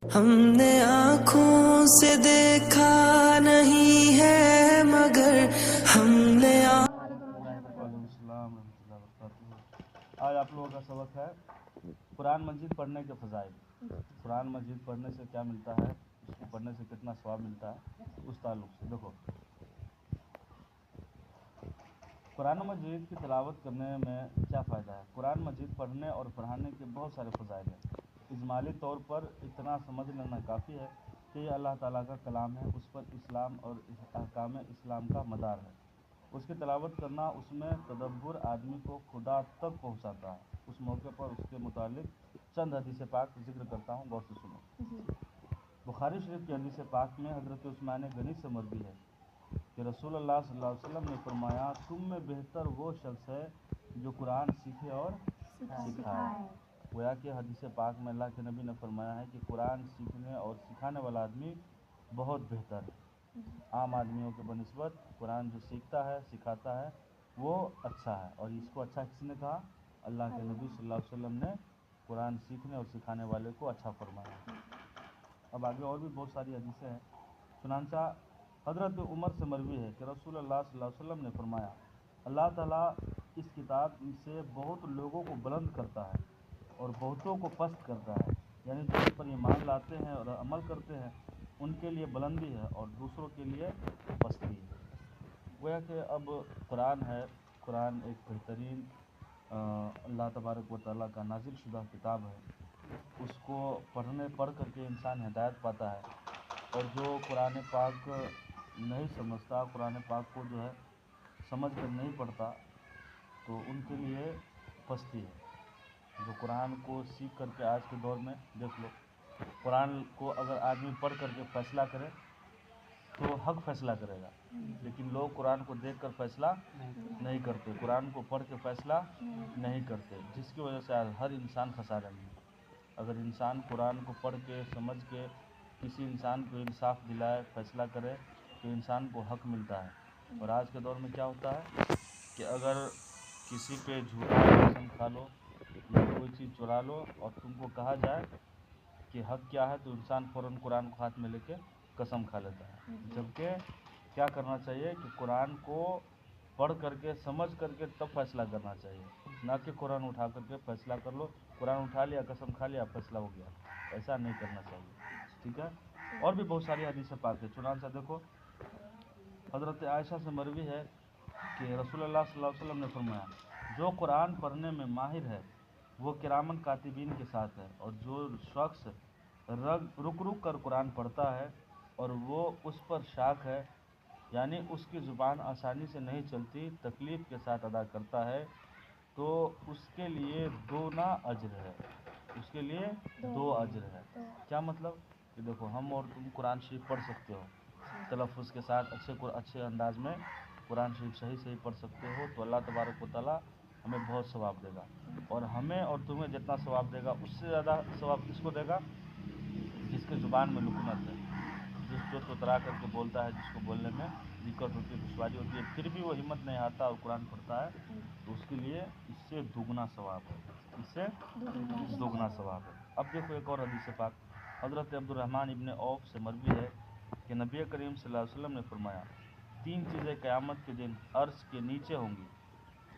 हमने आँखों से देखा नहीं है मगर हमने आज आप लोगों का सबक है कुरान मजीद पढ़ने के फ़ज़ाइल। कुरान मजीद पढ़ने से क्या मिलता है, उसको पढ़ने से कितना सवाब मिलता है, उस ताल्लुक़ से देखो। कुरान मजीद की तिलावत करने में क्या फ़ायदा है। कुरान मजीद पढ़ने और पढ़ाने के बहुत सारे फ़ज़ाइल हैं। इजमाली तौर पर इतना समझ लेना काफ़ी है कि यह अल्लाह ताला का कलाम है, उस पर इस्लाम और अहकाम इस्लाम का मदार है। उसकी तिलावत करना, उसमें तदब्बुर आदमी को खुदा तक पहुंचाता है। उस मौके पर उसके मुतालिक चंद हदीस पाक जिक्र करता हूँ, गौर से सुनो। बुखारी शरीफ की हदीस पाक में हज़रत उस्मान गनी से मरवी है कि रसूलुल्लाह सल्लल्लाहु अलैहि वसल्लम ने फरमाया, तुम में बेहतर वो शख्स है जो कुरान सीखे और सिखाए। गोया कि हदीस पाक में अल्लाह के नबी ने फरमाया है कि कुरान सीखने और सिखाने वाला आदमी बहुत बेहतर है। आम आदमियों के बनिस्बत कुरान जो सीखता है, सिखाता है, वो अच्छा है। और इसको अच्छा किसने कहा? अल्लाह के नबी सल्लल्लाहु अलैहि वसल्लम ने कुरान सीखने और सिखाने वाले को अच्छा फरमाया। अब आगे और भी बहुत सारी हदीसें हैं। चुनांचा हज़रत उमर से मरवी है कि रसूलुल्लाह सल्लल्लाहु अलैहि वसल्लम ने फरमाया, अल्लाह ताला इस किताब से बहुत लोगों को बुलंद करता है और बहुतों को पस्त करता है। यानी जो इस पर ईमान लाते हैं और अमल करते हैं उनके लिए बुलंदी है और दूसरों के लिए पस्ती है। गोया कि अब कुरान है, कुरान एक बेहतरीन अल्लाह तबारक व तआला का नाजिल शुदा किताब है। उसको पढ़ करके इंसान हिदायत पाता है। और जो कुरान पाक नहीं समझता, कुरान पाक को जो है समझ कर नहीं पढ़ता, तो उनके लिए पस्ती है। जो कुरान को सीख करके आज के दौर में देख लो, कुरान को अगर आदमी पढ़ करके फ़ैसला करे तो हक फ़ैसला करेगा, लेकिन लोग कुरान को देखकर फ़ैसला नहीं करते, कुरान को पढ़ के फ़ैसला नहीं करते, जिसकी वजह से आज हर इंसान खसारे में है। अगर इंसान कुरान को पढ़ के समझ के किसी इंसान को इंसाफ दिलाए, फ़ैसला करे, तो इंसान को हक मिलता है। और आज के दौर में क्या होता है कि अगर किसी पे झूठा कसम खा लो या कोई चीज़ चुरा लो और तुमको कहा जाए कि हक क्या है, तो इंसान फ़ौरन कुरान को हाथ में लेके कसम खा लेता है। जबकि क्या करना चाहिए कि कुरान को पढ़ करके समझ करके तब फैसला करना चाहिए, ना कि कुरान उठा करके फ़ैसला कर लो। कुरान उठा लिया, कसम खा लिया, फैसला हो गया, ऐसा नहीं करना चाहिए। ठीक है। और भी बहुत सारी हदीसें पाक है। चुनांचा देखो, हज़रत आयशा से मरवी है कि रसूलुल्लाह सल्लल्लाहु अलैहि वसल्लम ने फरमाया, जो कुरान पढ़ने में माहिर है वो किरामन कातिबीन के साथ है। और जो शख्स रुक रुक कर कुरान पढ़ता है और वो उस पर शाक है, यानी उसकी ज़ुबान आसानी से नहीं चलती, तकलीफ़ के साथ अदा करता है, तो उसके लिए दोना अज्र है। उसके लिए दो अज्र है। क्या मतलब कि देखो, हम और तुम कुरान शरीफ पढ़ सकते हो, तलफ़्फ़ुज़ के साथ अच्छे अंदाज में कुरान शरीफ सही पढ़ सकते हो, तो अल्लाह तबारक व तआला हमें बहुत सवाब देगा। और हमें और तुम्हें जितना सवाब देगा उससे ज़्यादा सवाब किसको देगा? जिसके ज़ुबान में लुकनत है, जो तोतरा करके बोलता है, जिसको बोलने में दिक्कत होती है, दुश्वारी होती है, फिर भी वो हिम्मत नहीं हारता और कुरान पढ़ता है, तो उसके लिए इससे दुगना सवाब है, इससे दुगना सवाब है। अब देखो एक और हदीस पाक, हज़रत अब्दुर्रहमान इब्न औफ से मरवी है कि नबी करीम सल्लल्लाहु अलैहि वसल्लम ने फरमाया, 3 चीज़ें क़यामत के दिन अर्श के नीचे होंगी।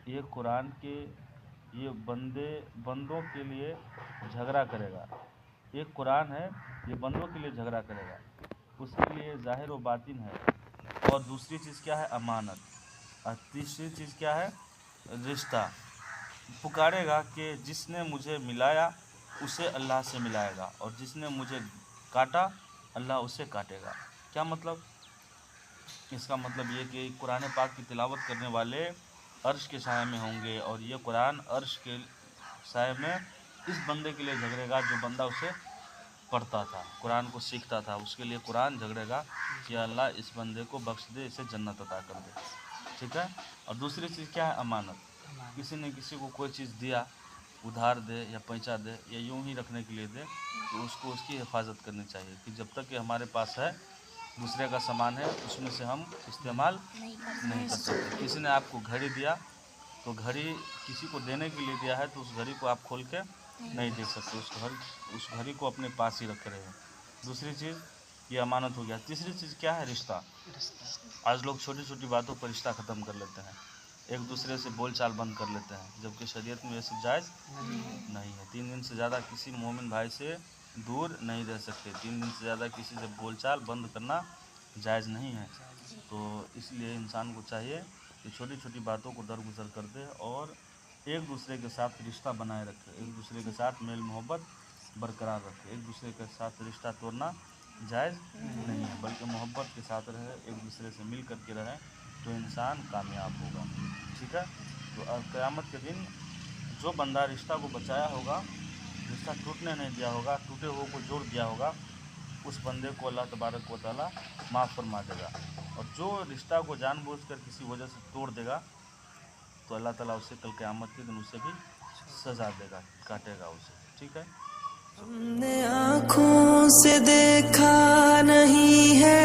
एक कुरान के ये बंदों के लिए झगड़ा करेगा। एक कुरान है, ये बंदों के लिए झगड़ा करेगा, उसके लिए ज़ाहिर व बातिन है। और दूसरी चीज़ क्या है? अमानत। और तीसरी चीज़ क्या है? रिश्ता। पुकारेगा कि जिसने मुझे मिलाया उसे अल्लाह से मिलाएगा, और जिसने मुझे काटा अल्लाह उसे काटेगा। क्या मतलब? इसका मतलब ये कि कुरान पाक की तिलावत करने वाले अर्श के साए में होंगे, और ये कुरान अर्श के साए में इस बंदे के लिए झगड़ेगा जो बंदा उसे पढ़ता था, कुरान को सीखता था, उसके लिए कुरान झगड़ेगा कि अल्लाह इस बंदे को बख्श दे, इसे जन्नत अता कर दे। ठीक है। और दूसरी चीज़ क्या है? अमानत। किसी ने किसी को कोई चीज़ दिया, उधार दे या पैसा दे या यूं ही रखने के लिए दे, तो उसको उसकी हिफाजत करनी चाहिए कि जब तक कि हमारे पास है, दूसरे का सामान है, उसमें से हम इस्तेमाल नहीं कर सकते। किसी ने आपको घड़ी दिया, तो घड़ी किसी को देने के लिए दिया है, तो उस घड़ी को आप खोल के नहीं देख सकते, उस घड़ी को अपने पास ही रखे रहे। दूसरी चीज़ ये अमानत हो गया। तीसरी चीज़ क्या है? रिश्ता। आज लोग छोटी छोटी बातों पर रिश्ता ख़त्म कर लेते हैं, एक दूसरे से बोल चाल बंद कर लेते हैं, जबकि शरीयत में ये सब जायज़ नहीं है। 3 दिन से ज़्यादा किसी मोमिन भाई से दूर नहीं रह सकते, 3 दिन से ज़्यादा किसी से बोल चाल बंद करना जायज़ नहीं है। तो इसलिए इंसान को चाहिए कि छोटी छोटी बातों को दरगुजर कर दे और एक दूसरे के साथ रिश्ता बनाए रखे, एक दूसरे के साथ मेल मोहब्बत बरकरार रखे। एक दूसरे के साथ रिश्ता तोड़ना जायज़ नहीं है, बल्कि मोहब्बत के साथ रहे, एक दूसरे से मिल कर के रहे, तो इंसान कामयाब होगा। ठीक है। तो क़यामत के दिन जो बंदा रिश्ता को बचाया होगा, रिश्ता टूटने नहीं दिया होगा, टूटे हुए को जोड़ दिया होगा, उस बंदे को अल्लाह तबारक व तआला माफ़ फरमा देगा। और जो रिश्ता को जानबूझकर किसी वजह से तोड़ देगा, तो अल्लाह ताला उसे कल क़यामत के दिन उसे भी सज़ा देगा, काटेगा उसे। ठीक है। हमने आँखों से देखा नहीं है